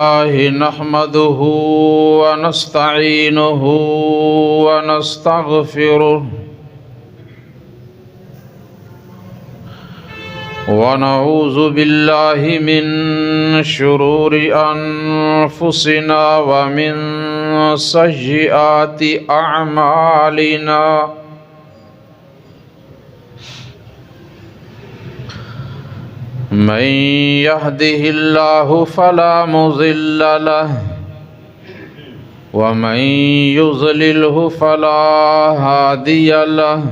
الله نحمده ونستعينه ونستغفره ونعوذ بالله من شرور أنفسنا ومن سيئات أعمالنا من يهده الله فلا مضل له ومن يضلله فلا هادي له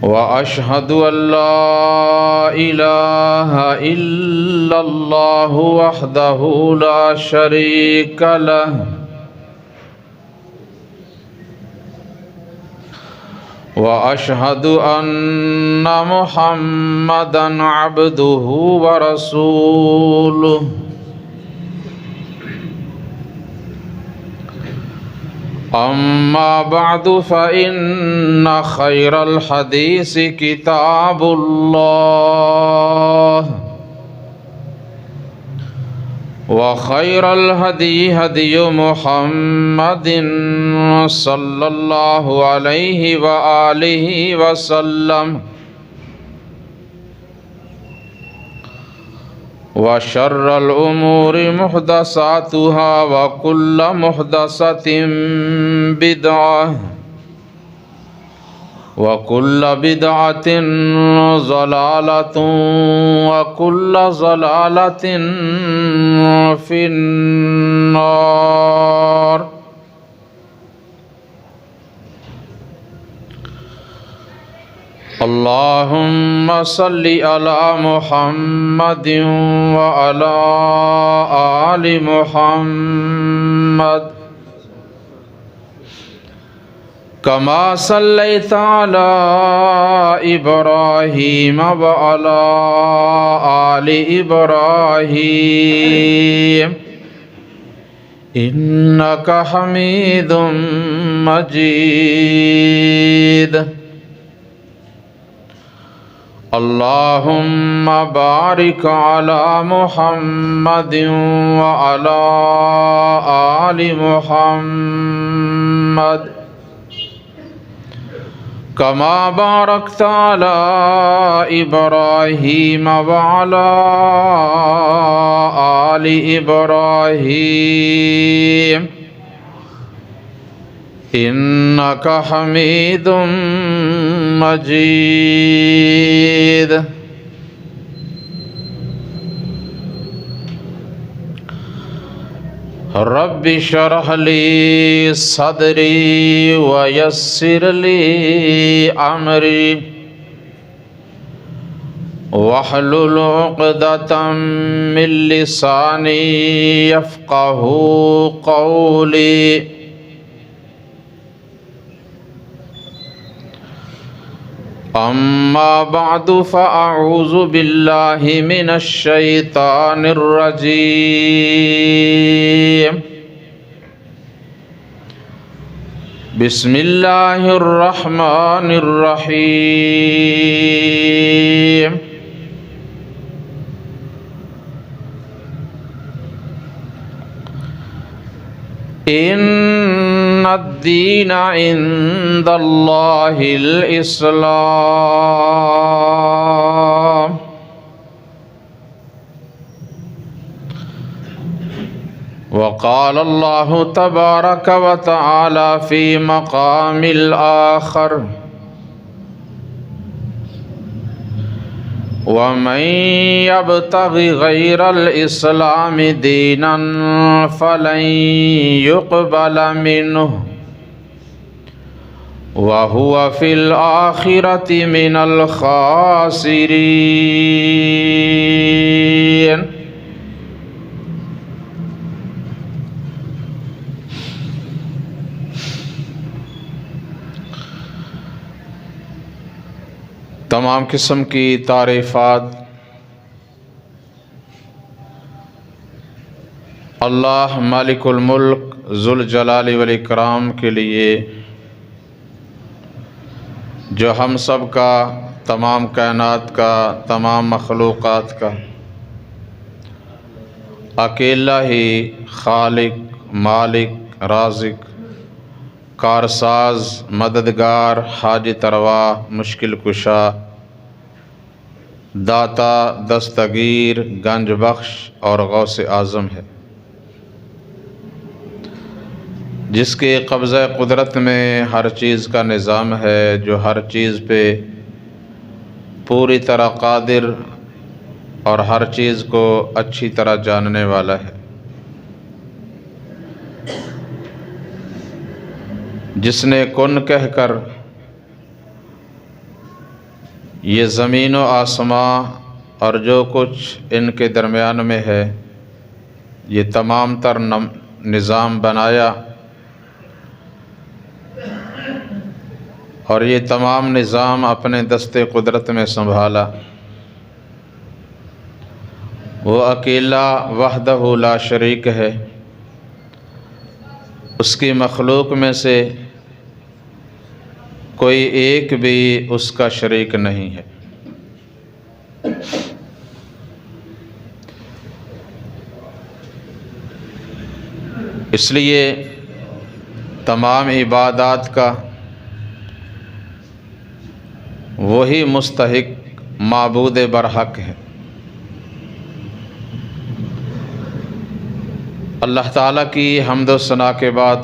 وأشهد أن لا إله إلا الله وحده لا شريك له وأشهد أن محمدًا عبده ورسوله أما بعد فإن خير الحديث كتاب الله وخير الهدي هدي محمد صلى الله عليه وآله وسلم وشر الأمور محدثاتها وكل محدثة بدعة وكل بدعة ضلالة وكل ضلالة في النار. اللهم صل على محمد وعلى آل محمد كما صليت على إبراهيم وعلى آل إبراهيم إنك حميد مجيد. اللهم بارك على محمد وعلى آل محمد كما باركت على إبراهيم وعلى آل إبراهيم إنك حميد مجيد. رب اشرح لي صدري ويسر لي أمري واحلل عقدة من لساني يفقه قولي. أما بعد فأعوذ بالله من الشيطان الرجيم. بسم الله الرحمن الرحيم. إن الدين عند الله الإسلام. وقال الله تبارك وتعالى في مقام الآخر: ومن يبتغ غير الإسلام دينا فلن يقبل منه وهو في الآخرة من الخاسرين. تمام قسم کی تعریفات اللہ مالک الملک ذوالجلال والاکرام کے لیے جو ہم سب کا تمام کائنات کا، تمام مخلوقات کا اکیلا ہی خالق، مالک، رازق، کارساز، مددگار، حاجت روا، مشکل کشا، داتا، دستگیر، گنج بخش اور غوث اعظم ہے، جس کے قبضہ قدرت میں ہر چیز کا نظام ہے، جو ہر چیز پہ پوری طرح قادر اور ہر چیز کو اچھی طرح جاننے والا ہے، جس نے کن کہہ کر یہ زمین و آسمان اور جو کچھ ان کے درمیان میں ہے یہ تمام تر نظام بنایا، اور یہ تمام نظام اپنے دست قدرت میں سنبھالا۔ وہ اکیلا وحدہ لا شریک ہے، اس کی مخلوق میں سے کوئی ایک بھی اس کا شریک نہیں ہے۔ اس لیے تمام عبادات کا وہی مستحق معبود برحق ہے۔ اللہ تعالیٰ کی حمد و ثنا کے بعد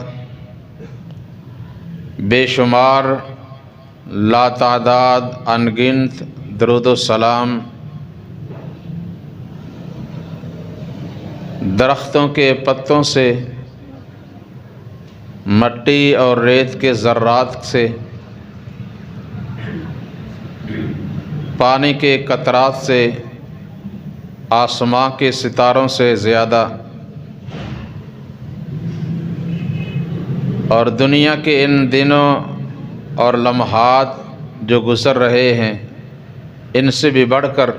بے شمار لاتعداد انگنت درود و سلام درختوں کے پتوں سے، مٹی اور ریت کے ذرات سے، پانی کے قطرات سے، آسمان کے ستاروں سے زیادہ، اور دنیا کے ان دنوں اور لمحات جو گزر رہے ہیں ان سے بھی بڑھ کر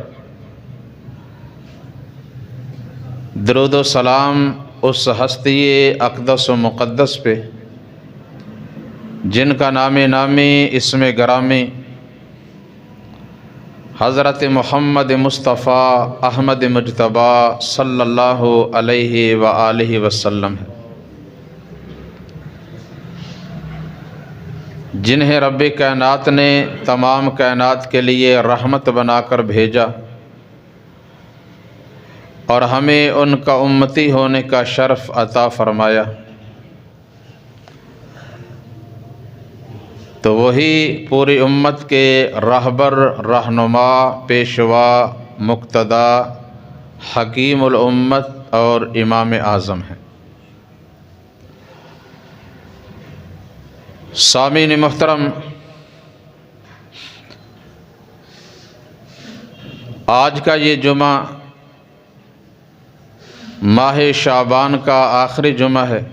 درود و سلام اس ہستی اقدس و مقدس پہ جن کا نام نامی اسم گرامی حضرت محمد مصطفیٰ احمد مجتبیٰ صلی اللہ علیہ وآلہ وسلم ہے، جنہیں رب کائنات نے تمام کائنات کے لیے رحمت بنا کر بھیجا اور ہمیں ان کا امتی ہونے کا شرف عطا فرمایا۔ تو وہی پوری امت کے رہبر، رہنما، پیشوا، مقتدا، حکیم الامت اور امام اعظم ہیں۔ سامعین محترم، آج کا یہ جمعہ ماہ شعبان کا آخری جمعہ ہے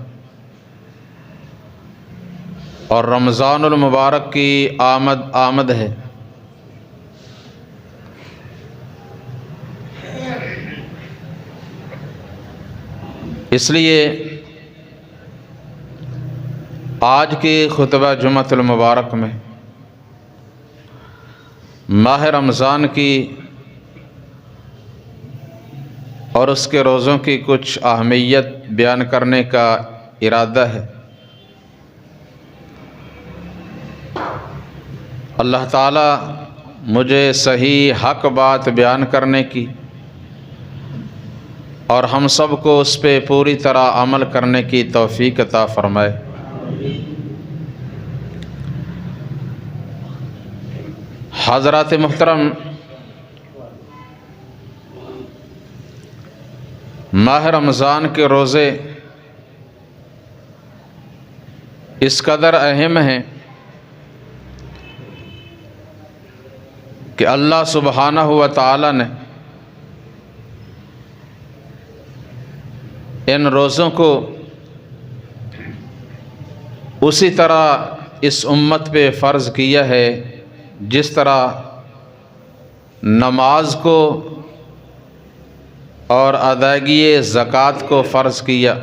اور رمضان المبارک کی آمد ہے۔ اس لیے آج کے خطبہ جمعۃ المبارک میں ماہ رمضان کی اور اس کے روزوں کی کچھ اہمیت بیان کرنے کا ارادہ ہے۔ اللہ تعالیٰ مجھے صحیح حق بات بیان کرنے کی اور ہم سب کو اس پہ پوری طرح عمل کرنے کی توفیق عطا فرمائے۔ حضرات محترم، ماہ رمضان کے روزے اس قدر اہم ہیں کہ اللہ سبحانہ و تعالی نے ان روزوں کو اسی طرح اس امت پہ فرض کیا ہے جس طرح نماز کو اور ادائیگی زکوٰۃ کو فرض کیا۔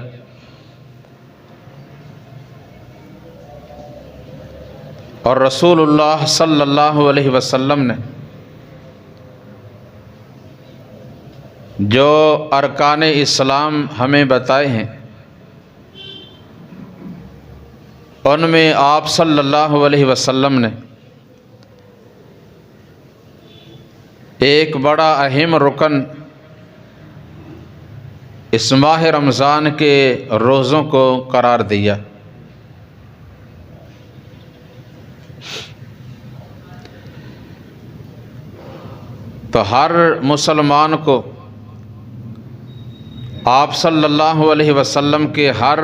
اور رسول اللہ صلی اللہ علیہ وسلم نے جو ارکان اسلام ہمیں بتائے ہیں ان میں آپ صلی اللہ علیہ وسلم نے ایک بڑا اہم رکن اس ماہ رمضان کے روزوں کو قرار دیا۔ تو ہر مسلمان کو آپ صلی اللہ علیہ وسلم کے ہر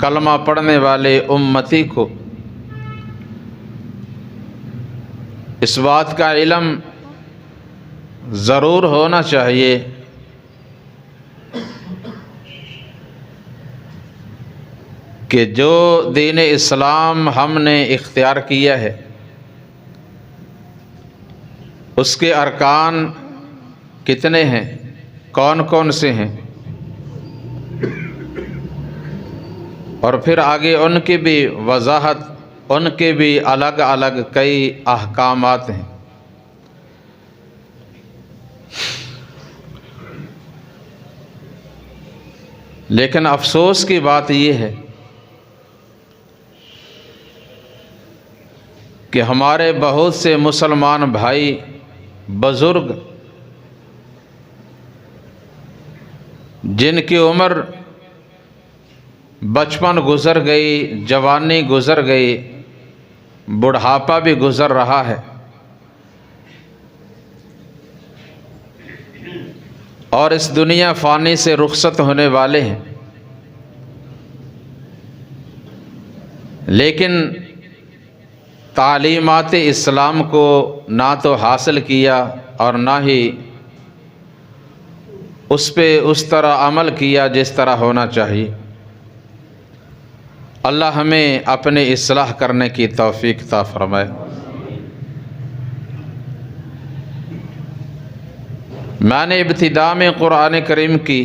کلمہ پڑھنے والے امتی کو اس بات کا علم ضرور ہونا چاہیے کہ جو دین اسلام ہم نے اختیار کیا ہے اس کے ارکان کتنے ہیں، کون کون سے ہیں، اور پھر آگے ان کی بھی وضاحت، ان کے بھی الگ الگ کئی احکامات ہیں۔ لیکن افسوس کی بات یہ ہے کہ ہمارے بہت سے مسلمان بھائی بزرگ جن کی عمر بچپن گزر گئی، جوانی گزر گئی، بڑھاپا بھی گزر رہا ہے، اور اس دنیا فانی سے رخصت ہونے والے ہیں، لیکن تعلیمات اسلام کو نہ تو حاصل کیا اور نہ ہی اس پہ اس طرح عمل کیا جس طرح ہونا چاہیے۔ اللہ ہمیں اپنے اصلاح کرنے کی توفیق عطا فرمائے۔ میں نے ابتدا میں قرآن کریم کی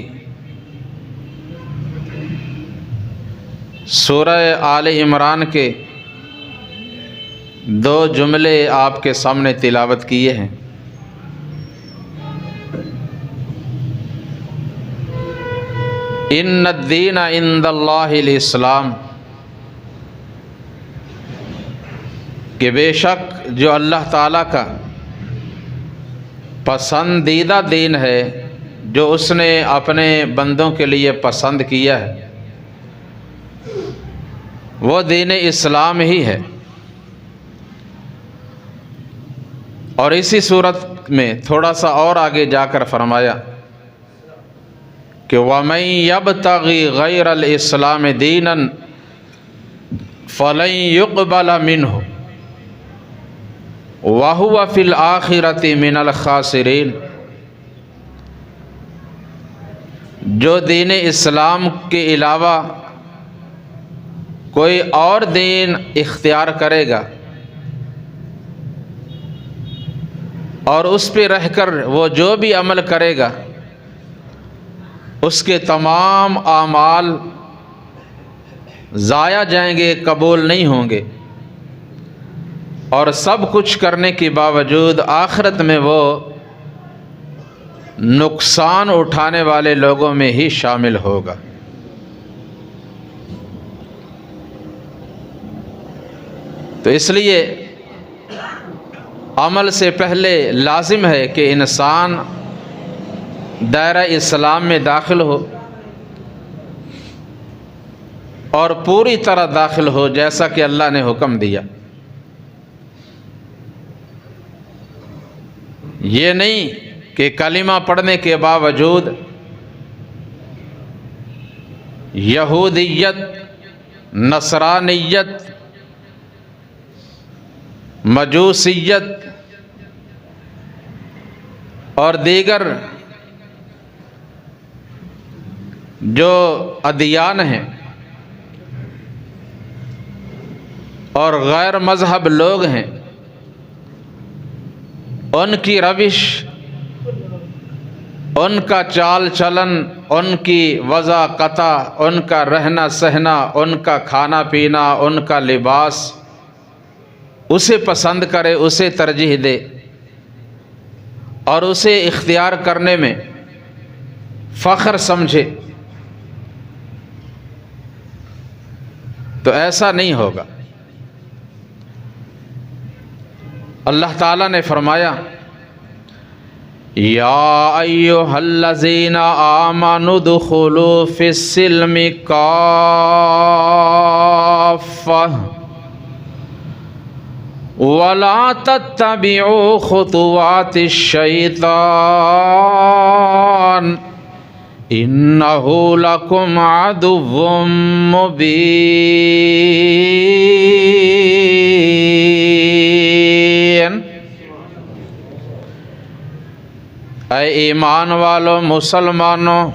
سورہ آل عمران کے 2 جملے آپ کے سامنے تلاوت کیے ہیں۔ ان الدین عند اللہ الاسلام، کہ بے شک جو اللہ تعالیٰ کا پسندیدہ دین ہے، جو اس نے اپنے بندوں کے لیے پسند کیا ہے، وہ دین اسلام ہی ہے۔ اور اسی صورت میں تھوڑا سا اور آگے جا کر فرمایا کہ وَمَن يَبْتَغِي غَيْرَ الْإِسْلَامِ دِينًا فَلَن يُقْبَلَ مِنْهُ وَهُوَ فِي الْآخِرَةِ مِنَ الْخَاسِرِينَ۔ جو دین اسلام کے علاوہ کوئی اور دین اختیار کرے گا اور اس پہ رہ کر وہ جو بھی عمل کرے گا، اس کے تمام اعمال ضائع جائیں گے، قبول نہیں ہوں گے، اور سب کچھ کرنے کے باوجود آخرت میں وہ نقصان اٹھانے والے لوگوں میں ہی شامل ہوگا۔ تو اس لیے عمل سے پہلے لازم ہے کہ انسان دائرہ اسلام میں داخل ہو اور پوری طرح داخل ہو جیسا کہ اللہ نے حکم دیا۔ یہ نہیں کہ کلمہ پڑھنے کے باوجود یہودیت، نصرانیت، مجوسیت اور دیگر جو ادیان ہیں اور غیر مذہب لوگ ہیں، ان کی روش، ان کا چال چلن، ان کی وضع قطع، ان کا رہنا سہنا، ان کا کھانا پینا، ان کا لباس، اسے پسند کرے، اسے ترجیح دے اور اسے اختیار کرنے میں فخر سمجھے، تو ایسا نہیں ہوگا۔ اللہ تعالیٰ نے فرمایا یا ایھا الذین آمنوا ادخلوا فی السلم کافۃ ولا تتبعوا خطوات الشیطان انہ لکم عدو مبین۔ اے ایمان والو، مسلمانوں،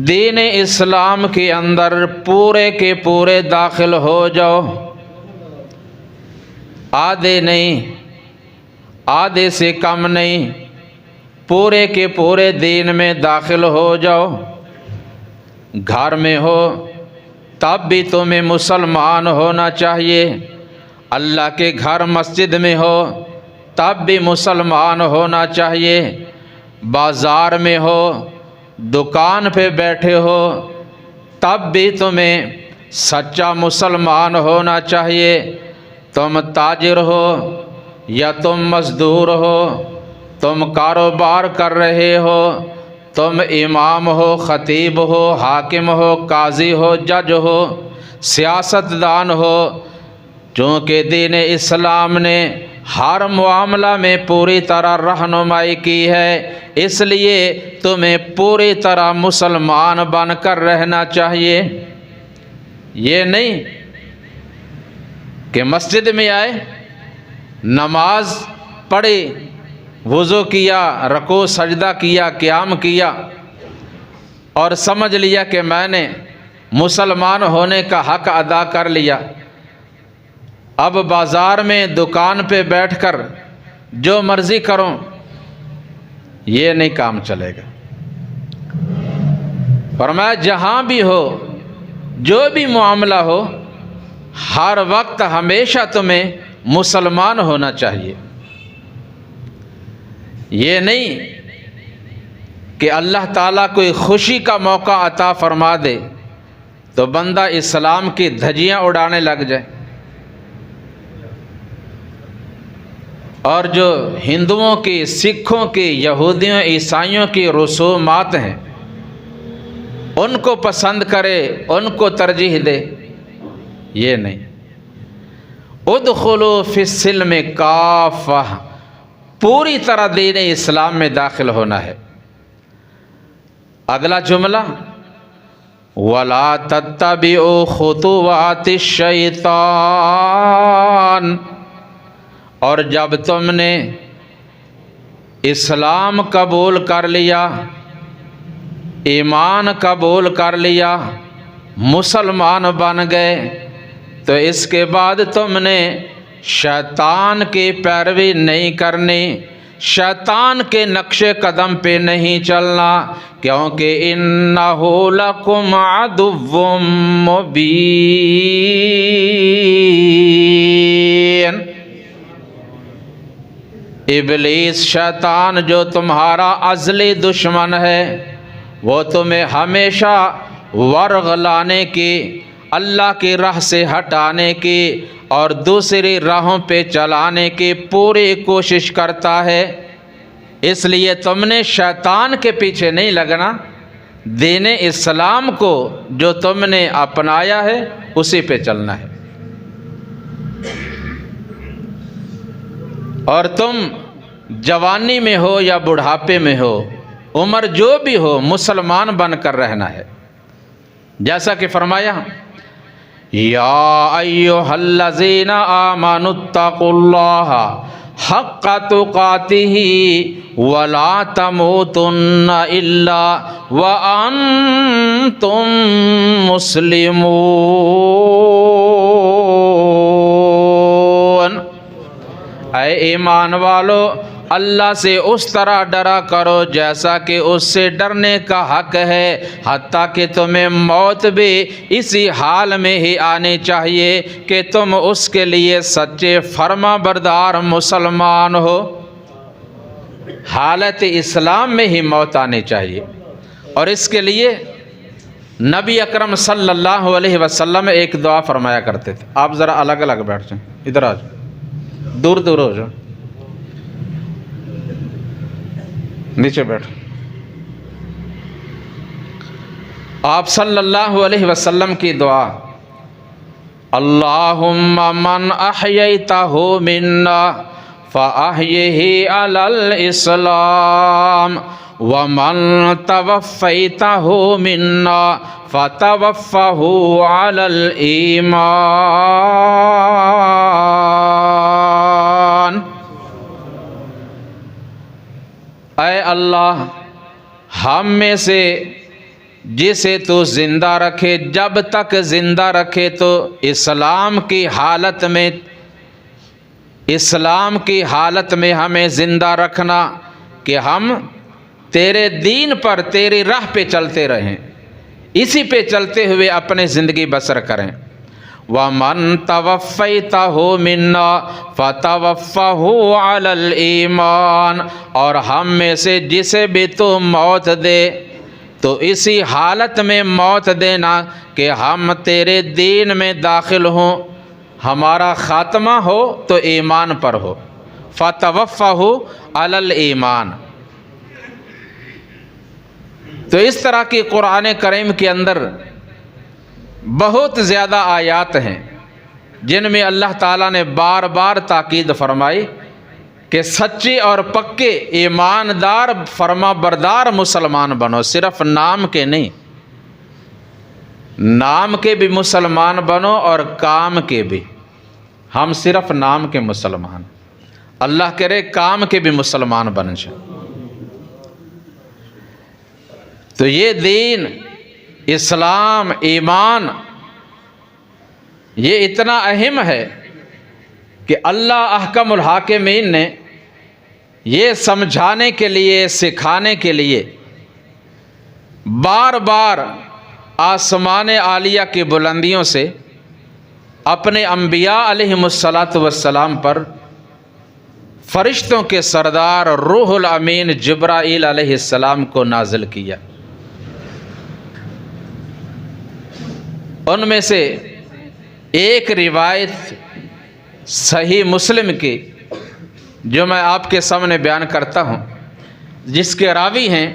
دین اسلام کے اندر پورے کے پورے داخل ہو جاؤ، آدھے نہیں، آدھے سے کم نہیں، پورے کے پورے دین میں داخل ہو جاؤ۔ گھر میں ہو تب بھی تمہیں مسلمان ہونا چاہیے، اللہ کے گھر مسجد میں ہو تب بھی مسلمان ہونا چاہیے، بازار میں ہو، دکان پہ بیٹھے ہو تب بھی تمہیں سچا مسلمان ہونا چاہیے۔ تم تاجر ہو یا تم مزدور ہو، تم کاروبار کر رہے ہو، تم امام ہو، خطیب ہو، حاکم ہو، قاضی ہو، جج ہو، سیاست دان ہو، چونکہ دین اسلام نے ہر معاملہ میں پوری طرح رہنمائی کی ہے، اس لیے تمہیں پوری طرح مسلمان بن کر رہنا چاہیے۔ یہ نہیں کہ مسجد میں آئے، نماز پڑھی، وضو کیا، رکوع سجدہ کیا، قیام کیا اور سمجھ لیا کہ میں نے مسلمان ہونے کا حق ادا کر لیا، اب بازار میں دکان پہ بیٹھ کر جو مرضی کروں، یہ نہیں کام چلے گا۔ فرمایا جہاں بھی ہو، جو بھی معاملہ ہو، ہر وقت ہمیشہ تمہیں مسلمان ہونا چاہیے۔ یہ نہیں کہ اللہ تعالیٰ کوئی خوشی کا موقع عطا فرما دے تو بندہ اسلام کی دھجیاں اڑانے لگ جائے۔ اور جو ہندوؤں کی، سکھوں کی، یہودیوں، عیسائیوں کی رسومات ہیں ان کو پسند کرے، ان کو ترجیح دے، یہ نہیں۔ ادخلوا فی السلم کافۃ، پوری طرح دین اسلام میں داخل ہونا ہے۔ اگلا جملہ وَلَا تَتَّبِعُوا خُطُوَاتِ الشَّيْطَانِ، اور جب تم نے اسلام قبول کر لیا، ایمان قبول کر لیا، مسلمان بن گئے، تو اس کے بعد تم نے شیطان کی پیروی نہیں کرنی، شیطان کے نقش قدم پہ نہیں چلنا، کیونکہ اِنَّهُ لَكُمْ عَدُوٌّ مُّبِينٌ۔ ابلیس شیطان جو تمہارا ازلی دشمن ہے، وہ تمہیں ہمیشہ ورغلانے کی، اللہ کی راہ سے ہٹانے کی اور دوسری راہوں پہ چلانے کی پوری کوشش کرتا ہے۔ اس لیے تم نے شیطان کے پیچھے نہیں لگنا، دین اسلام کو جو تم نے اپنایا ہے اسی پہ چلنا ہے۔ اور تم جوانی میں ہو یا بڑھاپے میں ہو، عمر جو بھی ہو، مسلمان بن کر رہنا ہے۔ جیسا کہ فرمایا یا ایھا الذین آمنوا اتقوا اللہ حق تقاتہ ولا تموتن الا وانتم مسلمون۔ اے ایمان والو، اللہ سے اس طرح ڈرا کرو جیسا کہ اس سے ڈرنے کا حق ہے، حتیٰ کہ تمہیں موت بھی اسی حال میں ہی آنی چاہیے کہ تم اس کے لیے سچے فرما بردار مسلمان ہو۔ حالت اسلام میں ہی موت آنی چاہیے، اور اس کے لیے نبی اکرم صلی اللہ علیہ وسلم ایک دعا فرمایا کرتے تھے۔ آپ ذرا الگ الگ بیٹھ جائیں، ادھر آ جائیں، دور دور ہو جائیں، نیچے بیٹھ۔ آپ صلی اللہ علیہ وسلم کی دعا، اللہم من احییتہ منا فاحیہ علی الاسلام ومن توفیتہ منا فتوفہ علی الایمان۔ اے اللہ، ہم میں سے جسے تو زندہ رکھے، جب تک زندہ رکھے تو اسلام کی حالت میں ہمیں زندہ رکھنا کہ ہم تیرے دین پر، تیری راہ پہ چلتے رہیں، اسی پہ چلتے ہوئے اپنی زندگی بسر کریں۔ وَمَن تَوَفَّيْتَهُ مِنَّا فَتَوَفَّهُ عَلَى الْإِيمَانِ، اور ہم میں سے جسے بھی تو موت دے تو اسی حالت میں موت دینا کہ ہم تیرے دین میں داخل ہوں، ہمارا خاتمہ ہو تو ایمان پر ہو۔ فَتَوَفَّهُ عَلَى الْإِيمَانِ۔ تو اس طرح کی قرآن کریم کے اندر بہت زیادہ آیات ہیں جن میں اللہ تعالیٰ نے بار بار تاکید فرمائی کہ سچے اور پکے ایماندار فرما بردار مسلمان بنو، صرف نام کے نہیں، نام کے بھی مسلمان بنو اور کام کے بھی۔ ہم صرف نام کے مسلمان، اللہ کرے کام کے بھی مسلمان بن جائیں۔ تو یہ دین، اسلام، ایمان، یہ اتنا اہم ہے کہ اللہ احکم الحاکمین نے یہ سمجھانے کے لیے، سکھانے کے لیے بار بار آسمان عالیہ کی بلندیوں سے اپنے انبیاء علیہم السلام پر فرشتوں کے سردار روح الامین جبرائیل علیہ السلام کو نازل کیا۔ ان میں سے ایک روایت صحیح مسلم کی جو میں آپ کے سامنے بیان کرتا ہوں، جس کے راوی ہیں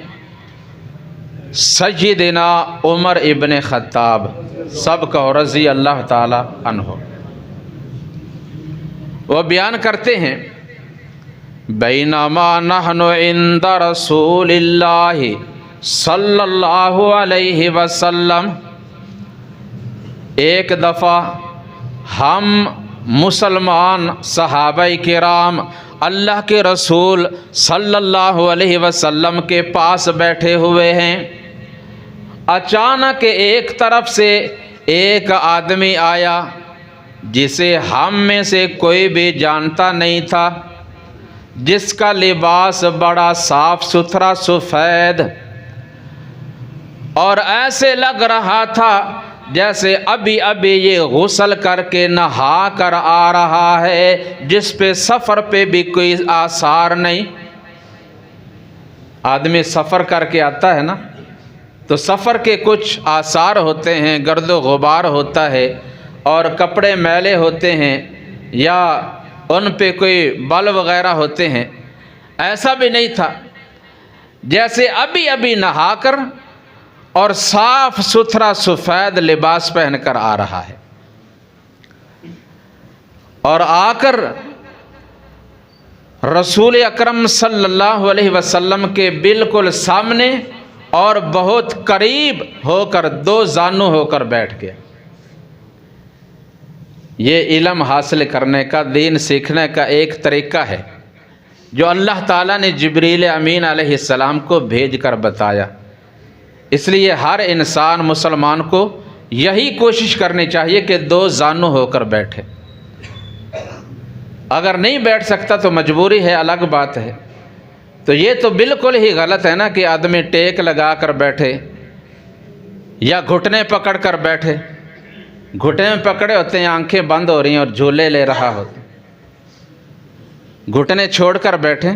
سیدنا عمر ابن خطاب، سب کا رضی اللہ تعالی عنہ۔ وہ بیان کرتے ہیں، بینما نحن عند رسول اللہ صلی اللہ علیہ وسلم، ایک دفعہ ہم مسلمان صحابہ کرام اللہ کے رسول صلی اللہ علیہ وسلم کے پاس بیٹھے ہوئے ہیں، اچانک ایک طرف سے ایک آدمی آیا جسے ہم میں سے کوئی بھی جانتا نہیں تھا، جس کا لباس بڑا صاف ستھرا سفید اور ایسے لگ رہا تھا جیسے ابھی ابھی یہ غسل کر کے نہا کر آ رہا ہے، جس پہ سفر پہ بھی کوئی آثار نہیں۔ آدمی سفر کر کے آتا ہے نا تو سفر کے کچھ آثار ہوتے ہیں، گرد و غبار ہوتا ہے اور کپڑے میلے ہوتے ہیں یا ان پہ کوئی بل وغیرہ ہوتے ہیں، ایسا بھی نہیں تھا، جیسے ابھی ابھی نہا کر اور صاف ستھرا سفید لباس پہن کر آ رہا ہے، اور آ کر رسول اکرم صلی اللہ علیہ وسلم کے بالکل سامنے اور بہت قریب ہو کر دو زانو ہو کر بیٹھ گیا۔ یہ علم حاصل کرنے کا، دین سیکھنے کا ایک طریقہ ہے جو اللہ تعالیٰ نے جبریل امین علیہ السلام کو بھیج کر بتایا۔ اس لیے ہر انسان مسلمان کو یہی کوشش کرنی چاہیے کہ دو زانو ہو کر بیٹھے۔ اگر نہیں بیٹھ سکتا تو مجبوری ہے، الگ بات ہے، تو یہ تو بالکل ہی غلط ہے نا کہ آدمی ٹیک لگا کر بیٹھے یا گھٹنے پکڑ کر بیٹھے. گھٹنے میں پکڑے ہوتے ہیں، آنکھیں بند ہو رہی ہیں اور جھولے لے رہا ہوتا. گھٹنے چھوڑ کر بیٹھیں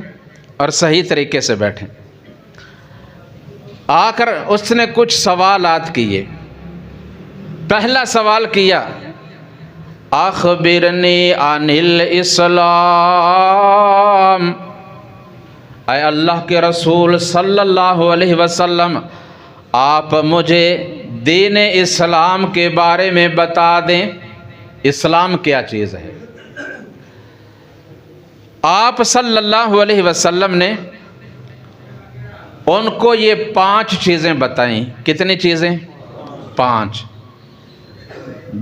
اور صحیح طریقے سے بیٹھیں. آ کر اس نے کچھ سوالات کیے. پہلا سوال کیا اخبرنی عن الاسلام، اے اللہ کے رسول صلی اللہ علیہ وسلم آپ مجھے دین اسلام کے بارے میں بتا دیں، اسلام کیا چیز ہے. آپ صلی اللہ علیہ وسلم نے ان کو یہ 5 چیزیں بتائیں. کتنی چیزیں؟ 5،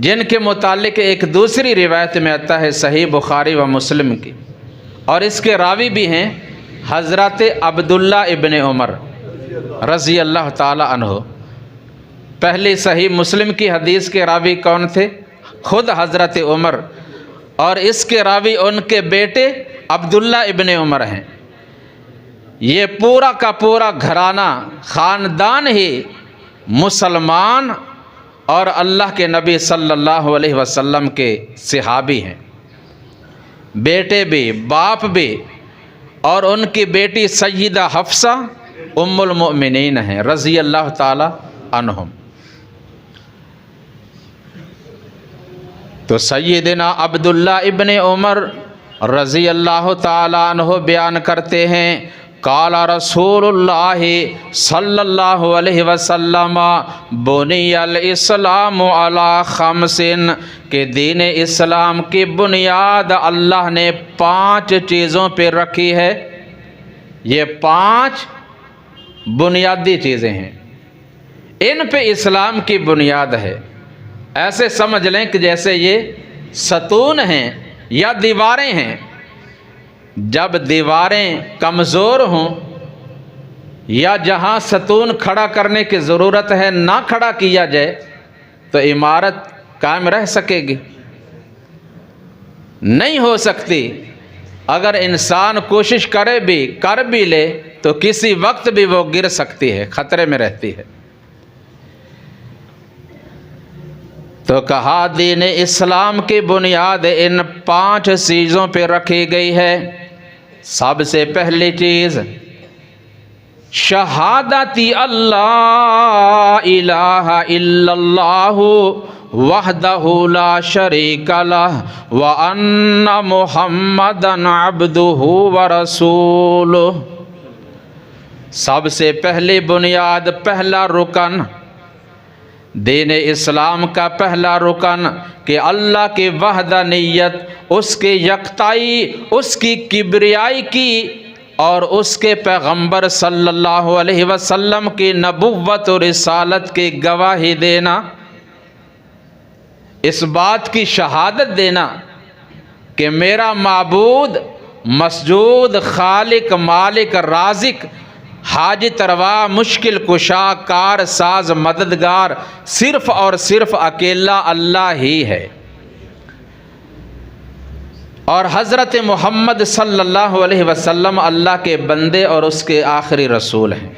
جن کے متعلق ایک دوسری روایت میں آتا ہے صحیح بخاری و مسلم کی، اور اس کے راوی بھی ہیں حضرت عبداللہ ابن عمر رضی اللہ تعالی عنہ. پہلی صحیح مسلم کی حدیث کے راوی کون تھے؟ خود حضرت عمر، اور اس کے راوی ان کے بیٹے عبداللہ ابن عمر ہیں. یہ پورا کا پورا گھرانہ، خاندان ہی مسلمان اور اللہ کے نبی صلی اللہ علیہ وسلم کے صحابی ہیں. بیٹے بھی، باپ بھی، اور ان کی بیٹی سیدہ حفصہ ام المؤمنین ہیں رضی اللہ تعالی عنہم. تو سیدنا عبداللہ ابن عمر رضی اللہ تعالی عنہ بیان کرتے ہیں قال رسول اللہ صلی اللہ علیہ وسلم بنی الاسلام علی 5، کہ دین اسلام کی بنیاد اللہ نے 5 چیزوں پہ رکھی ہے. یہ 5 بنیادی چیزیں ہیں، ان پہ اسلام کی بنیاد ہے. ایسے سمجھ لیں کہ جیسے یہ ستون ہیں یا دیواریں ہیں. جب دیواریں کمزور ہوں یا جہاں ستون کھڑا کرنے کی ضرورت ہے نہ کھڑا کیا جائے تو عمارت قائم رہ سکے گی؟ نہیں ہو سکتی. اگر انسان کوشش کرے بھی، کر بھی لے تو کسی وقت بھی وہ گر سکتی ہے، خطرے میں رہتی ہے. تو کہا دین اسلام کی بنیاد ان 5 چیزوں پہ رکھی گئی ہے. سب سے پہلی چیز شہادتی اللہ الہ الا اللہ وحدہ لا شریک لہ وان محمدا عبدہ ورسولہ. سب سے پہلی بنیاد، پہلا رکن دین اسلام کا پہلا رکن کہ اللہ کی وحدانیت، اس کی یکتائی، اس کی کبریائی کی، اور اس کے پیغمبر صلی اللہ علیہ وسلم کی نبوت و رسالت کی گواہی دینا. اس بات کی شہادت دینا کہ میرا معبود، مسجود، خالق، مالک، رازق، حاجت روا، مشکل کشا، کار ساز، مددگار صرف اور صرف اکیلا اللہ ہی ہے، اور حضرت محمد صلی اللہ علیہ وسلم اللہ کے بندے اور اس کے آخری رسول ہیں.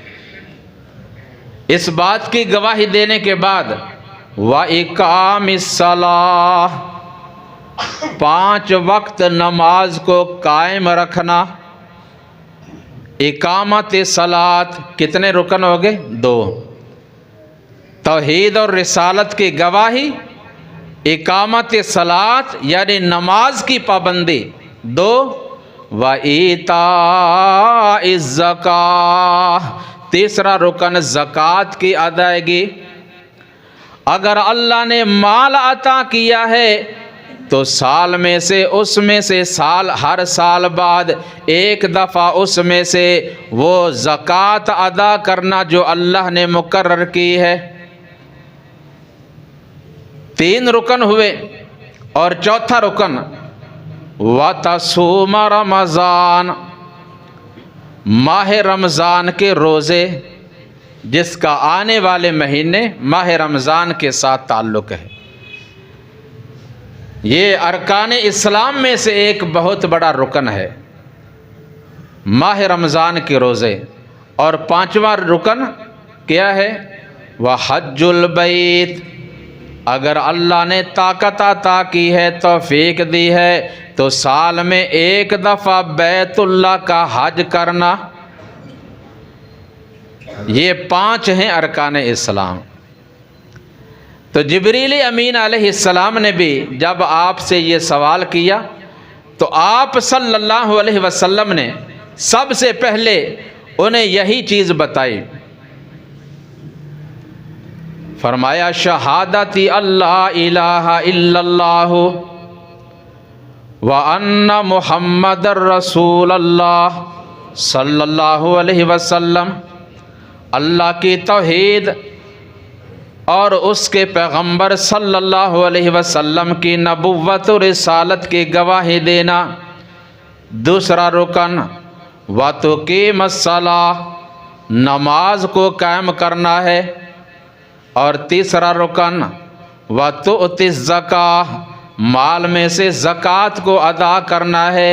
اس بات کی گواہی دینے کے بعد وَإِقَامِ الصَّلَاةِ، 5 وقت نماز کو قائم رکھنا. اقامت صلاۃ، کتنے رکن ہو گئے؟ 2. توحید اور رسالت کی گواہی، اقامت صلاۃ یعنی نماز کی پابندی 2. وَإِيتَاءِ الزَّکَاۃ، تیسرا رکن زکوٰۃ کی ادائیگی. اگر اللہ نے مال عطا کیا ہے تو سال میں سے، اس میں سے ہر سال بعد ایک دفعہ اس میں سے وہ زکوٰۃ ادا کرنا جو اللہ نے مقرر کی ہے. 3 رکن ہوئے. اور چوتھا رکن وَتَصُومَ رمضان، ماہ رمضان کے روزے، جس کا آنے والے مہینے ماہ رمضان کے ساتھ تعلق ہے. یہ ارکان اسلام میں سے ایک بہت بڑا رکن ہے. ماہ رمضان کے روزے، اور پانچواں رکن کیا ہے؟ وحج البیت۔ اگر اللہ نے طاقت عطا کی ہے، توفیق دی ہے، تو سال میں ایک دفعہ بیت اللہ کا حج کرنا۔ یہ 5 ہیں ارکان اسلام۔ تو جبریل امین علیہ السلام نے بھی جب آپ سے یہ سوال کیا تو آپ صلی اللہ علیہ وسلم نے سب سے پہلے انہیں یہی چیز بتائی، فرمایا شہادتی اللہ الہ الا اللہ وان محمد الرسول اللہ صلی اللہ علیہ وسلم، اللہ کی توحید اور اس کے پیغمبر صلی اللہ علیہ وسلم کی نبوت و رسالت کی گواہی دینا۔ دوسرا رکن وَتُقِيمَ الصَّلَاةَ، نماز کو قائم کرنا ہے، اور تیسرا رکن وَتُؤْتِ الزَّكَاةَ، مال میں سے زکوٰۃ کو ادا کرنا ہے۔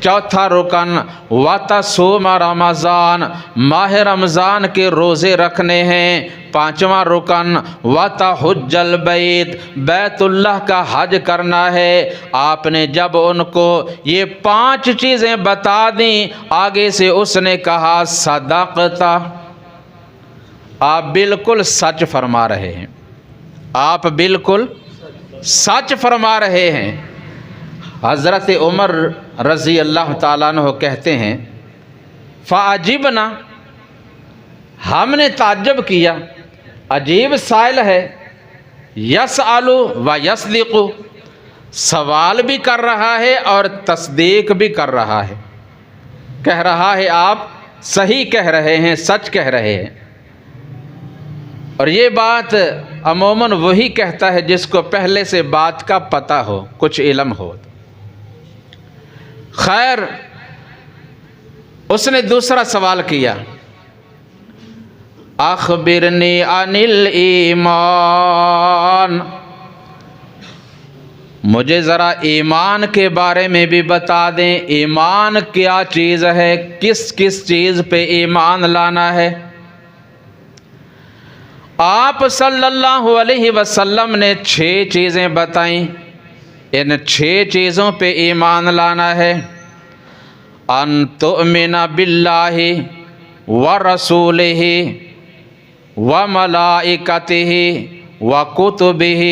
چوتھا رکن وَتَصُومَ رمضان، ماہ رمضان کے روزے رکھنے ہیں۔ پانچواں رکن وَتَحُجَّ الْبَيْتِ، بیت اللہ کا حج کرنا ہے۔ آپ نے جب ان کو یہ 5 چیزیں بتا دیں، آگے سے اس نے کہا صدقت، آپ بالکل سچ فرما رہے ہیں، آپ بالکل سچ فرما رہے ہیں۔ حضرت عمر رضی اللہ تعالیٰ عنہ کہتے ہیں فَعَجِبْنَا، ہم نے تعجب کیا، عجیب سائل ہے، یسأل و یصدق، سوال بھی کر رہا ہے اور تصدیق بھی کر رہا ہے، کہہ رہا ہے آپ صحیح کہہ رہے ہیں، سچ کہہ رہے ہیں۔ اور یہ بات عموماً وہی کہتا ہے جس کو پہلے سے بات کا پتہ ہو، کچھ علم ہو۔ خیر، اس نے دوسرا سوال کیا، اخبرنی عن الایمان، مجھے ذرا ایمان کے بارے میں بھی بتا دیں، ایمان کیا چیز ہے، کس کس چیز پہ ایمان لانا ہے۔ آپ صلی اللہ علیہ وسلم نے 6 چیزیں بتائیں، ان 6 چیزوں پہ ایمان لانا ہے۔ ان تؤمن باللہ ورسولہ وملائکتہ وکتبہ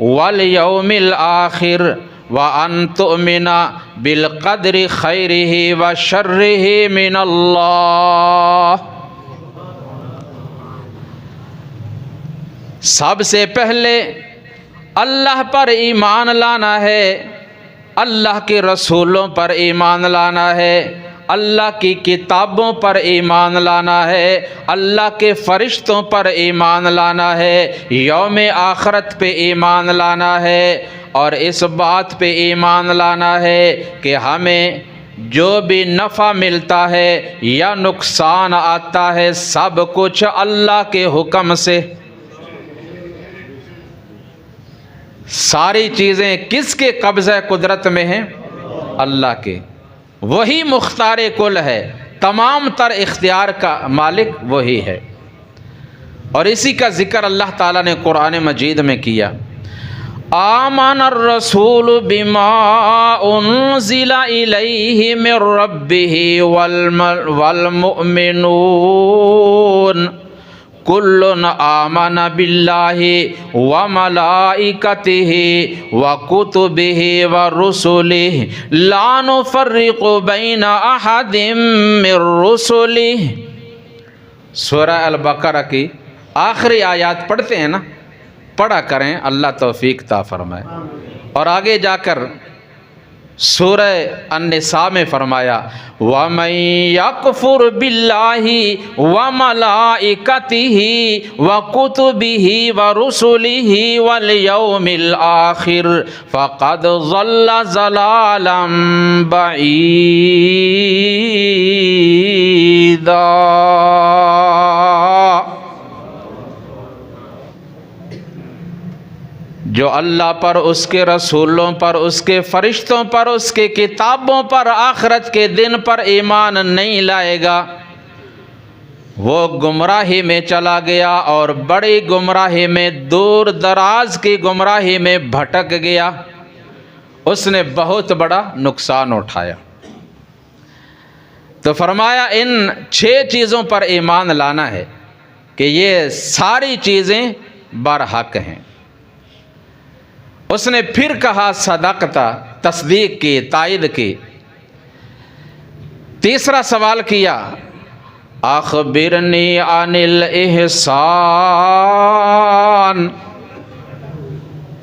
والیوم الآخر وان تؤمن بالقدر خیرہ وشرہ من اللہ۔ سب سے پہلے اللہ پر ایمان لانا ہے، اللہ کے رسولوں پر ایمان لانا ہے، اللہ کی کتابوں پر ایمان لانا ہے، اللہ کے فرشتوں پر ایمان لانا ہے، یوم آخرت پہ ایمان لانا ہے، اور اس بات پہ ایمان لانا ہے کہ ہمیں جو بھی نفع ملتا ہے یا نقصان آتا ہے سب کچھ اللہ کے حکم سے۔ ساری چیزیں کس کے قبضہ قدرت میں ہیں؟ اللہ کے، وہی مختار کل ہے، تمام تر اختیار کا مالک وہی ہے۔ اور اسی کا ذکر اللہ تعالیٰ نے قرآن مجید میں کیا، آمن الرسول بما انزل الیہ من ربہ والمؤمنون کل آمن باللہ وملائکتہ وکتبہ ورسلہ لا نفرق بین احد من رسلہ۔ سورہ البقرہ کی آخری آیات پڑھتے ہیں نا، پڑھا کریں، اللہ توفیق عطا فرمائے۔ اور آگے جا کر سورہ النساء میں فرمایا وَمَن يَكْفُرْ بِاللَّهِ وَمَلَائِكَتِهِ وَكُتُبِهِ وَرُسُلِهِ وَالْيَوْمِ الْآخِرِ فَقَدْ ضَلَّ ضَلَالًا بَعِيدًا۔ جو اللہ پر، اس کے رسولوں پر، اس کے فرشتوں پر، اس کے کتابوں پر، آخرت کے دن پر ایمان نہیں لائے گا وہ گمراہی میں چلا گیا اور بڑی گمراہی میں، دور دراز کی گمراہی میں بھٹک گیا، اس نے بہت بڑا نقصان اٹھایا۔ تو فرمایا ان 6 چیزوں پر ایمان لانا ہے کہ یہ ساری چیزیں برحق ہیں۔ اس نے پھر کہا صدقتا، تصدیق کی، تائید کی۔ تیسرا سوال کیا اخبرنی عن الاحسان،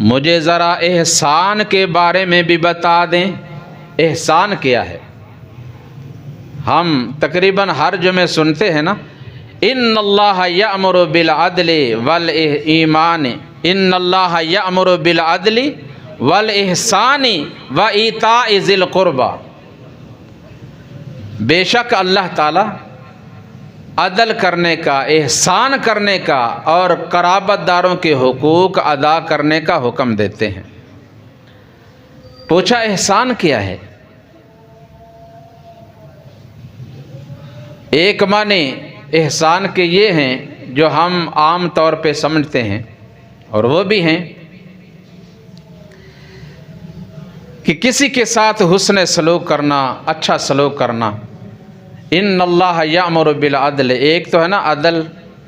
مجھے ذرا احسان کے بارے میں بھی بتا دیں، احسان کیا ہے؟ ہم تقریباً ہر جمعے سنتے ہیں نا، ان اللہ یأمر بالعدل والایمان، ان اللہ یأمر بالعدل والاحسان وایتاء ذی القربی، بے شک اللہ تعالی عدل کرنے کا، احسان کرنے کا اور قرابت داروں کے حقوق ادا کرنے کا حکم دیتے ہیں۔ پوچھا احسان کیا ہے؟ ایک معنی احسان کے یہ ہیں جو ہم عام طور پہ سمجھتے ہیں، اور وہ بھی ہیں کہ کسی کے ساتھ حسن سلوک کرنا، اچھا سلوک کرنا۔ ان اللہ یأمر بالعدل، ایک تو ہے نا عدل،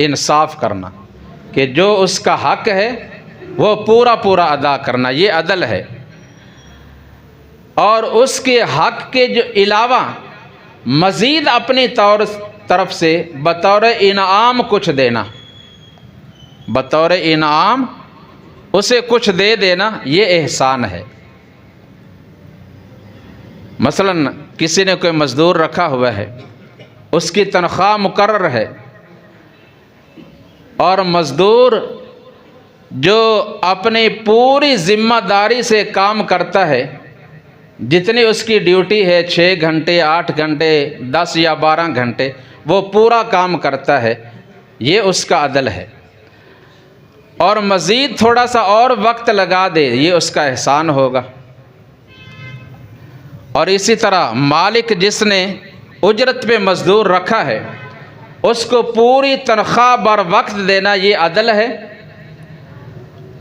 انصاف کرنا، کہ جو اس کا حق ہے وہ پورا پورا ادا کرنا، یہ عدل ہے۔ اور اس کے حق کے جو علاوہ مزید اپنی طرف سے بطور انعام کچھ دینا، بطور انعام اسے کچھ دے دینا، یہ احسان ہے۔ مثلا کسی نے کوئی مزدور رکھا ہوا ہے، اس کی تنخواہ مقرر ہے، اور مزدور جو اپنی پوری ذمہ داری سے کام کرتا ہے، جتنی اس کی ڈیوٹی ہے 6 گھنٹے 8 گھنٹے 10 یا 12 گھنٹے، وہ پورا کام کرتا ہے، یہ اس کا عدل ہے۔ اور مزید تھوڑا سا اور وقت لگا دے، یہ اس کا احسان ہوگا۔ اور اسی طرح مالک جس نے اجرت پہ مزدور رکھا ہے، اس کو پوری تنخواہ بر وقت دینا، یہ عدل ہے۔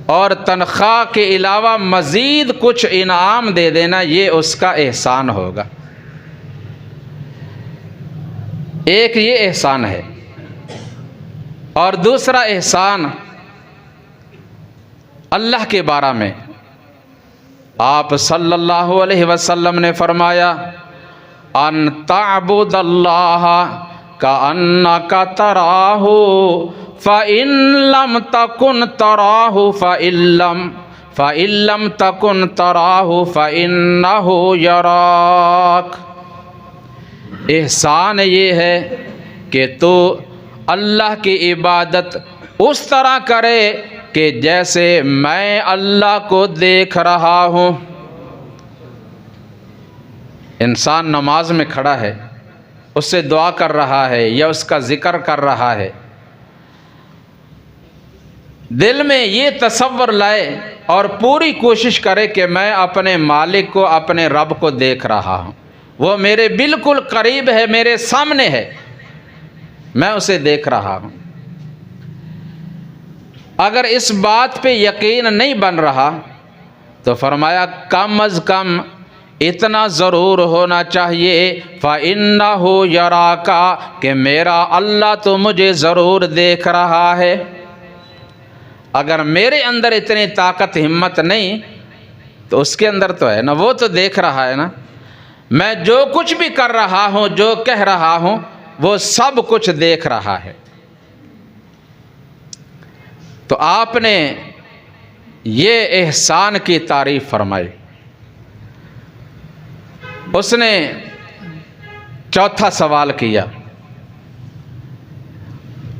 اور تنخواہ کے علاوہ مزید کچھ انعام دے دینا، یہ اس کا احسان ہوگا۔ ایک یہ احسان ہے، اور دوسرا احسان اللہ کے بارے میں آپ صلی اللہ علیہ وسلم نے فرمایا ان تعبد اللہ کأنک تراہ فإن لم تکن تراہ فإن لم تکن تراہ فإنہ یراک۔ احسان یہ ہے کہ تو اللہ کی عبادت اس طرح کرے کہ جیسے میں اللہ کو دیکھ رہا ہوں۔ انسان نماز میں کھڑا ہے، اس سے دعا کر رہا ہے یا اس کا ذکر کر رہا ہے، دل میں یہ تصور لائے اور پوری کوشش کرے کہ میں اپنے مالک کو، اپنے رب کو دیکھ رہا ہوں، وہ میرے بالکل قریب ہے، میرے سامنے ہے، میں اسے دیکھ رہا ہوں۔ اگر اس بات پہ یقین نہیں بن رہا تو فرمایا کم از کم اتنا ضرور ہونا چاہیے فَإِنَّهُ يَرَاكَ، کہ میرا اللہ تو مجھے ضرور دیکھ رہا ہے۔ اگر میرے اندر اتنی طاقت ہمت نہیں تو اس کے اندر تو ہے نا، وہ تو دیکھ رہا ہے نا، میں جو کچھ بھی کر رہا ہوں، جو کہہ رہا ہوں، وہ سب کچھ دیکھ رہا ہے۔ تو آپ نے یہ احسان کی تعریف فرمائی۔ اس نے چوتھا سوال کیا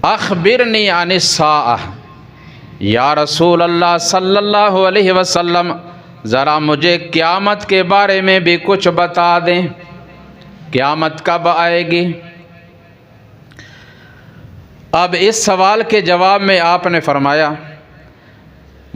اخبرنی عن الساعہ، یا رسول اللہ صلی اللہ علیہ وسلم ذرا مجھے قیامت کے بارے میں بھی کچھ بتا دیں، قیامت کب آئے گی؟ اب اس سوال کے جواب میں آپ نے فرمایا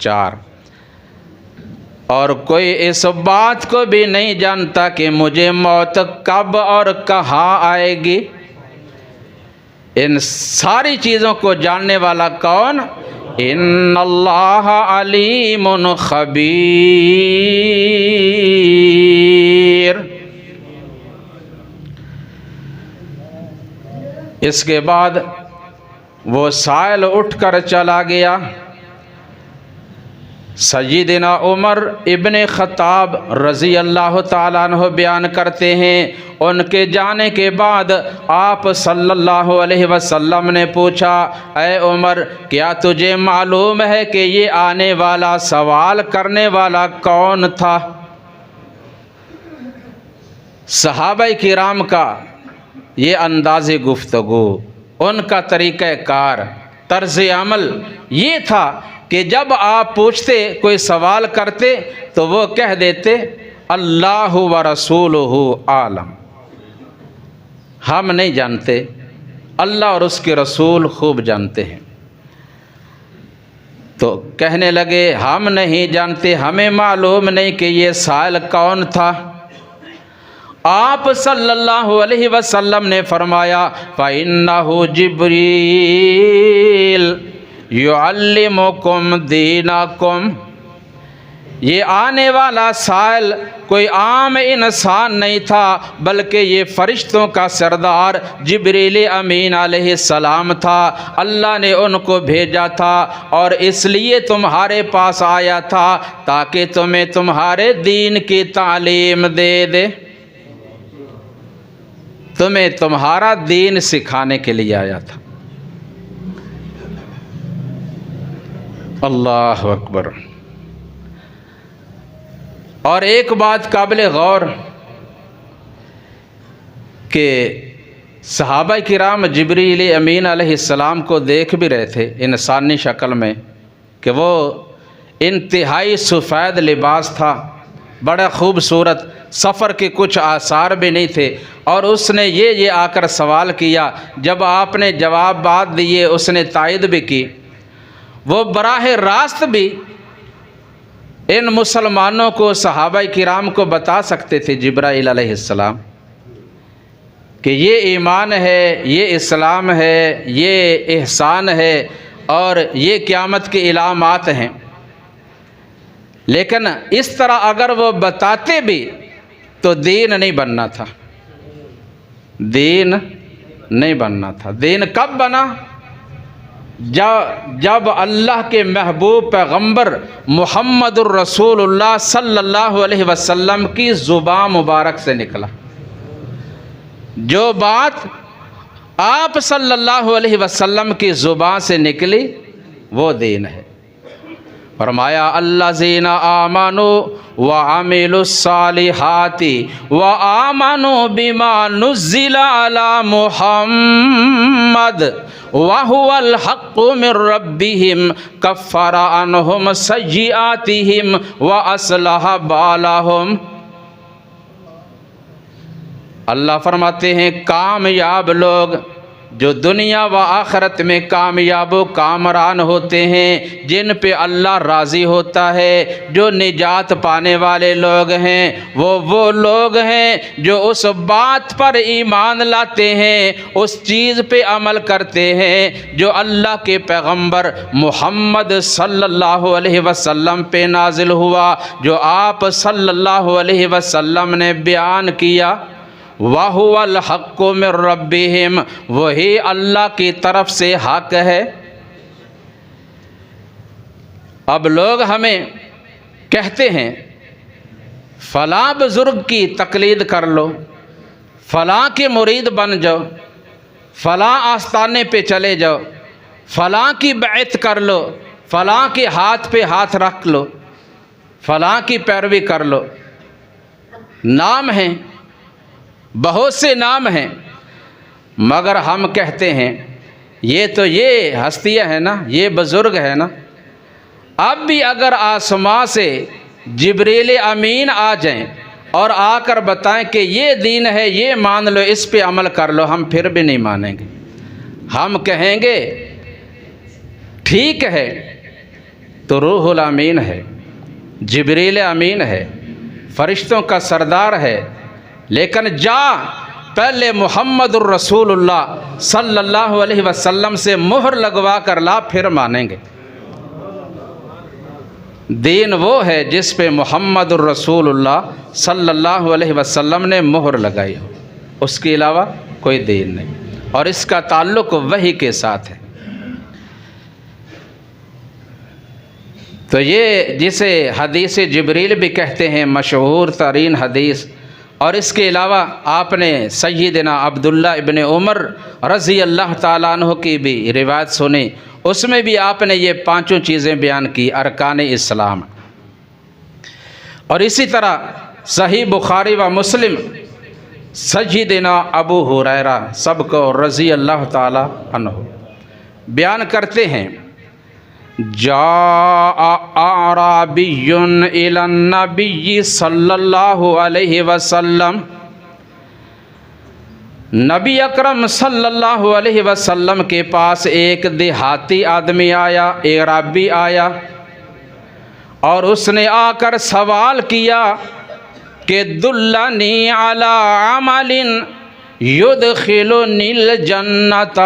4। اور کوئی اس بات کو بھی نہیں جانتا کہ مجھے موت کب اور کہاں آئے گی۔ ان ساری چیزوں کو جاننے والا کون؟ ان اللہ علیم خبیر۔ اس کے بعد وہ سائل اٹھ کر چلا گیا۔ سیدنا عمر ابن خطاب رضی اللہ تعالیٰ عنہ بیان کرتے ہیں، ان کے جانے کے بعد آپ صلی اللہ علیہ وسلم نے پوچھا، اے عمر کیا تجھے معلوم ہے کہ یہ آنے والا سوال کرنے والا کون تھا؟ صحابہ کرام کا یہ انداز گفتگو، ان کا طریقہ کار، طرز عمل یہ تھا کہ جب آپ پوچھتے، کوئی سوال کرتے تو وہ کہہ دیتے اللہ و رسولہ عالم، ہم نہیں جانتے، اللہ اور اس کے رسول خوب جانتے ہیں۔ تو کہنے لگے ہم نہیں جانتے، ہمیں معلوم نہیں کہ یہ سائل کون تھا۔ آپ صلی اللہ علیہ وسلم نے فرمایا فَإِنَّهُ جِبْرِيلٌ يُعَلِّمُكُمْ دِينَكُمْ، یہ آنے والا سائل کوئی عام انسان نہیں تھا، بلکہ یہ فرشتوں کا سردار جبریل امین علیہ السلام تھا۔ اللہ نے ان کو بھیجا تھا اور اس لیے تمہارے پاس آیا تھا تاکہ تمہیں تمہارے دین کی تعلیم دے دے، تمہیں تمہارا دین سکھانے کے لیے آیا تھا۔ اللہ اکبر۔ اور ایک بات قابل غور کہ صحابہ کرام جبریل امین علیہ السلام کو دیکھ بھی رہے تھے انسانی شکل میں کہ وہ انتہائی سفید لباس تھا، بڑا خوبصورت، سفر کے کچھ آثار بھی نہیں تھے، اور اس نے یہ آ کر سوال کیا۔ جب آپ نے جواب بات دیے، اس نے تائید بھی کی، وہ براہ راست بھی ان مسلمانوں کو، صحابہ کرام کو بتا سکتے تھے جبرائیل علیہ السلام کہ یہ ایمان ہے، یہ اسلام ہے، یہ احسان ہے اور یہ قیامت کے علامات ہیں، لیکن اس طرح اگر وہ بتاتے بھی تو دین نہیں بننا تھا، دین نہیں بننا تھا۔ دین کب بنا؟ جب اللہ کے محبوب پیغمبر محمد الرسول اللہ صلی اللہ علیہ وسلم کی زبان مبارک سے نکلا۔ جو بات آپ صلی اللہ علیہ وسلم کی زبان سے نکلی وہ دین ہے۔ فرمایا الذین آمنوا وعملوا الصالحات وآمنوا بما نزل علی محمد وهو الحق من ربهم كفر عنهم سیئاتهم واصلح بالهم۔ اللہ فرماتے ہیں کامیاب لوگ جو دنیا و آخرت میں کامیاب و کامران ہوتے ہیں، جن پہ اللہ راضی ہوتا ہے، جو نجات پانے والے لوگ ہیں، وہ لوگ ہیں جو اس بات پر ایمان لاتے ہیں، اس چیز پہ عمل کرتے ہیں جو اللہ کے پیغمبر محمد صلی اللہ علیہ وسلم پہ نازل ہوا، جو آپ صلی اللہ علیہ وسلم نے بیان کیا۔ وَهُوَ الْحَقُّ مِن رَّبِّهِمْ، وہی اللہ کی طرف سے حق ہے۔ اب لوگ ہمیں کہتے ہیں فلاں بزرگ کی تقلید کر لو، فلاں کے مرید بن جاؤ، فلاں آستانے پہ چلے جاؤ، فلاں کی بیعت کر لو، فلاں کے ہاتھ پہ ہاتھ رکھ لو، فلاں کی پیروی کر لو۔ نام ہیں، بہت سے نام ہیں، مگر ہم کہتے ہیں یہ تو یہ ہستیاں ہیں نا، یہ بزرگ ہے نا۔ اب بھی اگر آسمان سے جبریل امین آ جائیں اور آ کر بتائیں کہ یہ دین ہے، یہ مان لو، اس پہ عمل کر لو، ہم پھر بھی نہیں مانیں گے۔ ہم کہیں گے ٹھیک ہے تو روح الامین ہے، جبریل امین ہے، فرشتوں کا سردار ہے، لیکن جا پہلے محمد الرسول اللہ صلی اللہ علیہ وسلم سے مہر لگوا کر لا، پھر مانیں گے۔ دین وہ ہے جس پہ محمد الرسول اللہ صلی اللہ علیہ وسلم نے مہر لگائی ہو، اس کے علاوہ کوئی دین نہیں، اور اس کا تعلق وحی کے ساتھ ہے۔ تو یہ جسے حدیث جبریل بھی کہتے ہیں، مشہور ترین حدیث، اور اس کے علاوہ آپ نے سیدنا عبداللہ ابن عمر رضی اللہ تعالیٰ عنہ کی بھی روایت سنی، اس میں بھی آپ نے یہ پانچوں چیزیں بیان کی، ارکان اسلام۔ اور اسی طرح صحیح بخاری و مسلم سیدنا ابو ہریرہ سب کو رضی اللہ تعالیٰ عنہ بیان کرتے ہیں، جاء اعرابی الی النبی صلی اللہ علیہ وسلم، نبی اکرم صلی اللہ علیہ وسلم کے پاس ایک دیہاتی آدمی آیا، اعرابی آیا، اور اس نے آ کر سوال کیا کہ دلنی علی عمل یدخلنی الجنۃ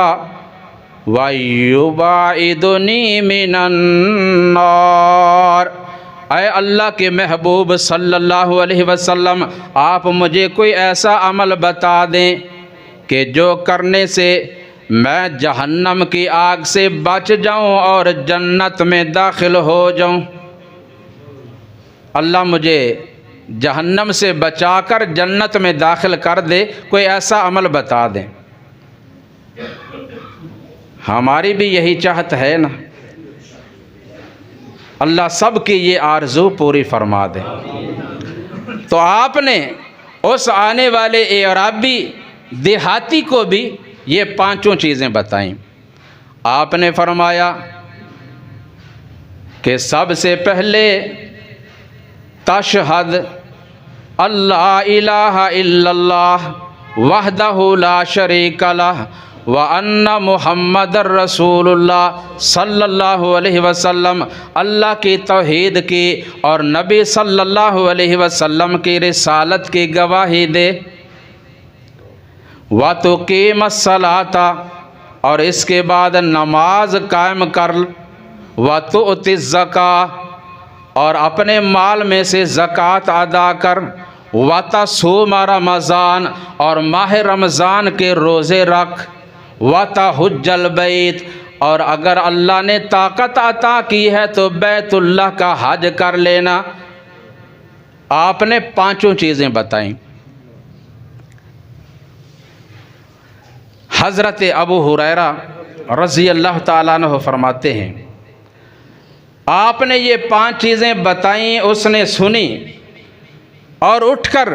وَيُبَعِدُنِي مِنَ النَّارِ۔ اے اللہ کے محبوب صلی اللہ علیہ وسلم، آپ مجھے کوئی ایسا عمل بتا دیں کہ جو کرنے سے میں جہنم کی آگ سے بچ جاؤں اور جنت میں داخل ہو جاؤں۔ اللہ مجھے جہنم سے بچا کر جنت میں داخل کر دے، کوئی ایسا عمل بتا دیں۔ ہماری بھی یہی چاہت ہے نا، اللہ سب کی یہ آرزو پوری فرما دے۔ تو آپ نے اس آنے والے اعرابی دیہاتی کو بھی یہ پانچوں چیزیں بتائیں۔ آپ نے فرمایا کہ سب سے پہلے تشہد اللہ الہ الا اللہ وحدہ لا شریک لہ وَأَنَّ محمد الرسول اللہ صلی اللہ علیہ وسلم، اللہ کی توحید کی اور نبی صلی اللہ علیہ وسلم کی رسالت کی گواہی دے، وَتُقِيمَ الصَّلَاةَ، اور اس کے بعد نماز قائم کر، وَتُؤْتِ الزَّكَاةَ، اور اپنے مال میں سے زکوٰۃ ادا کر، وَتَصُومَ رمضان، اور ماہ رمضان کے روزے رکھ، وَتَحُجَّ الْبَيْتَ، اور اگر اللہ نے طاقت عطا کی ہے تو بیت اللہ کا حج کر لینا۔ آپ نے پانچوں چیزیں بتائیں۔ حضرت ابو ہریرہ رضی اللہ تعالیٰ عنہ فرماتے ہیں، آپ نے یہ پانچ چیزیں بتائیں، اس نے سنی اور اٹھ کر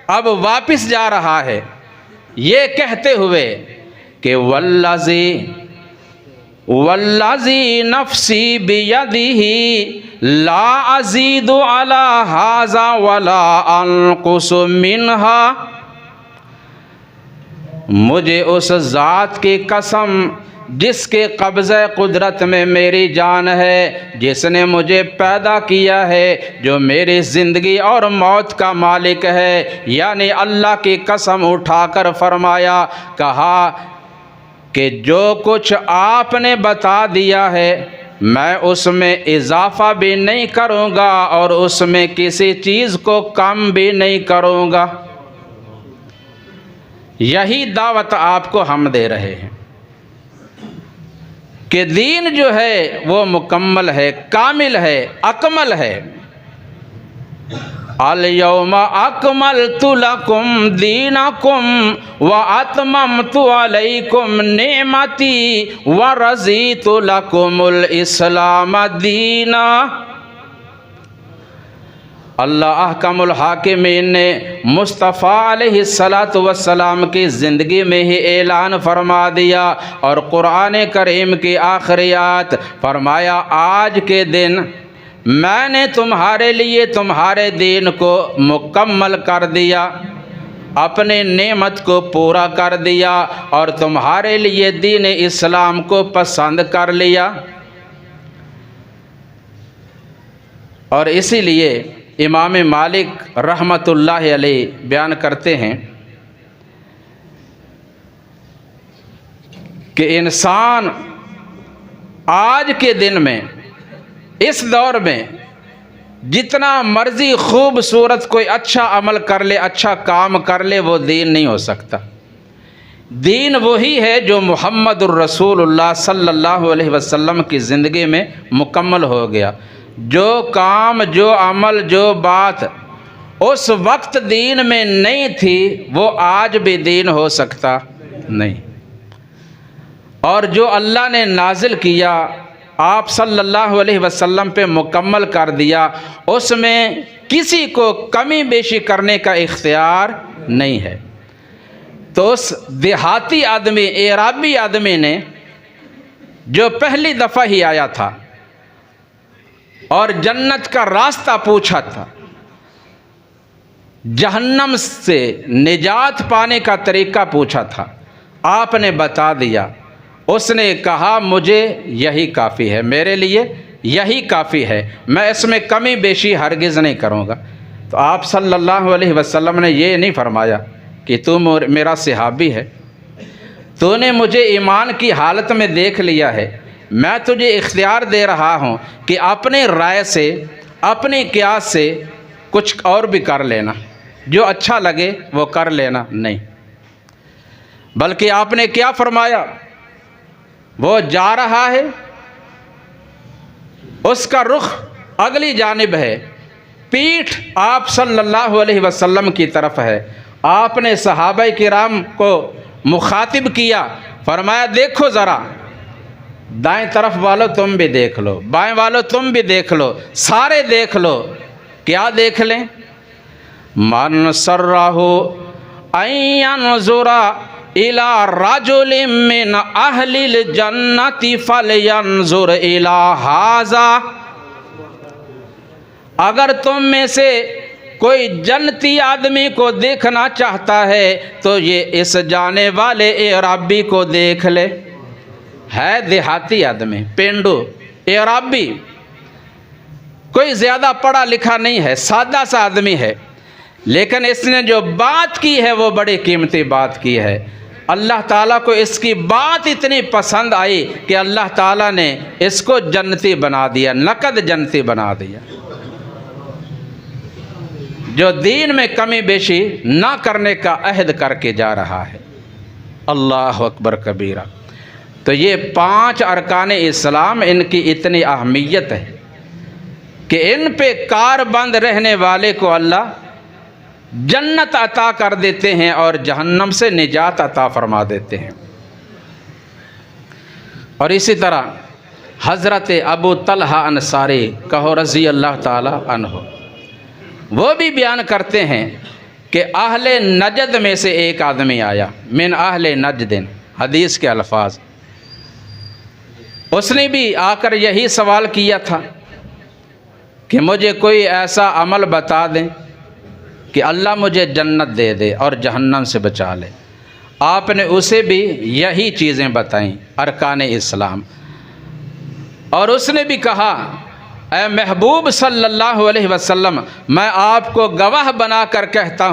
اب واپس جا رہا ہے، یہ کہتے ہوئے کہ والذی نفسی بیدہ لا ازید علی ھذا ولا انقص منہا، مجھے اس ذات کی قسم جس کے قبضہ قدرت میں میری جان ہے، جس نے مجھے پیدا کیا ہے، جو میری زندگی اور موت کا مالک ہے، یعنی اللہ کی قسم اٹھا کر فرمایا، کہا کہ جو کچھ آپ نے بتا دیا ہے میں اس میں اضافہ بھی نہیں کروں گا اور اس میں کسی چیز کو کم بھی نہیں کروں گا۔ یہی دعوت آپ کو ہم دے رہے ہیں کہ دین جو ہے وہ مکمل ہے، کامل ہے، اکمل ہے۔ الیوم اکملت لکم دینکم واتممت علیکم نعمتی ورضیت لکم الاسلام دینا۔ اللہ احکم الحاکمین نے مصطفیٰ علیہ السلام کی زندگی میں ہی اعلان فرما دیا، اور قرآن کریم کی آخریات فرمایا، آج کے دن میں نے تمہارے لیے تمہارے دین کو مکمل کر دیا، اپنے نعمت کو پورا کر دیا اور تمہارے لیے دین اسلام کو پسند کر لیا۔ اور اسی لیے امام مالک رحمۃ اللہ علیہ بیان کرتے ہیں کہ انسان آج کے دن میں اس دور میں جتنا مرضی خوبصورت کوئی اچھا عمل کر لے، اچھا کام کر لے، وہ دین نہیں ہو سکتا۔ دین وہی ہے جو محمد الرسول اللہ صلی اللہ علیہ وسلم کی زندگی میں مکمل ہو گیا۔ جو کام، جو عمل، جو بات اس وقت دین میں نہیں تھی وہ آج بھی دین ہو سکتا نہیں۔ اور جو اللہ نے نازل کیا، آپ صلی اللہ علیہ وسلم پہ مکمل کر دیا، اس میں کسی کو کمی بیشی کرنے کا اختیار نہیں ہے۔ تو اس دیہاتی آدمی، اعرابی آدمی نے جو پہلی دفعہ ہی آیا تھا اور جنت کا راستہ پوچھا تھا، جہنم سے نجات پانے کا طریقہ پوچھا تھا، آپ نے بتا دیا۔ اس نے کہا مجھے یہی کافی ہے، میرے لیے یہی کافی ہے، میں اس میں کمی بیشی ہرگز نہیں کروں گا۔ تو آپ صلی اللہ علیہ وسلم نے یہ نہیں فرمایا کہ تو میرا صحابی ہے، تو نے مجھے ایمان کی حالت میں دیکھ لیا ہے، میں تجھے اختیار دے رہا ہوں کہ اپنے رائے سے، اپنی قیاس سے کچھ اور بھی کر لینا، جو اچھا لگے وہ کر لینا نہیں۔ بلکہ آپ نے کیا فرمایا؟ وہ جا رہا ہے، اس کا رخ اگلی جانب ہے، پیٹھ آپ صلی اللہ علیہ وسلم کی طرف ہے۔ آپ نے صحابہ کرام کو مخاطب کیا، فرمایا دیکھو ذرا، دائیں طرف والو تم بھی دیکھ لو، بائیں والو تم بھی دیکھ لو، سارے دیکھ لو۔ کیا دیکھ لیں؟ من سرہ ان ينظر الى رجل من اہل الجنۃ فلینظر الى ھذا، اگر تم میں سے کوئی جنتی آدمی کو دیکھنا چاہتا ہے تو یہ اس جانے والے اعرابی کو دیکھ لے۔ ہے دیہاتی آدمی، پینڈو، اعرابی، کوئی زیادہ پڑھا لکھا نہیں ہے، سادہ سا آدمی ہے، لیکن اس نے جو بات کی ہے وہ بڑی قیمتی بات کی ہے۔ اللہ تعالیٰ کو اس کی بات اتنی پسند آئی کہ اللہ تعالیٰ نے اس کو جنتی بنا دیا، نقد جنتی بنا دیا۔ جو دین میں کمی بیشی نہ کرنے کا عہد کر کے جا رہا ہے۔ اللہ اکبر کبیرہ۔ تو یہ 5 ارکان اسلام، ان کی اتنی اہمیت ہے کہ ان پہ کار بند رہنے والے کو اللہ جنت عطا کر دیتے ہیں اور جہنم سے نجات عطا فرما دیتے ہیں۔ اور اسی طرح حضرت ابو طلحہ انصاری کہو رضی اللہ تعالی عنہ، وہ بھی بیان کرتے ہیں کہ اہل نجد میں سے ایک آدمی آیا، من اہل نجد، حدیث کے الفاظ۔ اس نے بھی آ کر یہی سوال کیا تھا کہ مجھے کوئی ایسا عمل بتا دیں کہ اللہ مجھے جنت دے دے اور جہنم سے بچا لے۔ آپ نے اسے بھی یہی چیزیں بتائیں، ارکان اسلام۔ اور اس نے بھی کہا اے محبوب صلی اللہ علیہ وسلم، میں آپ کو گواہ بنا کر کہتا ہوں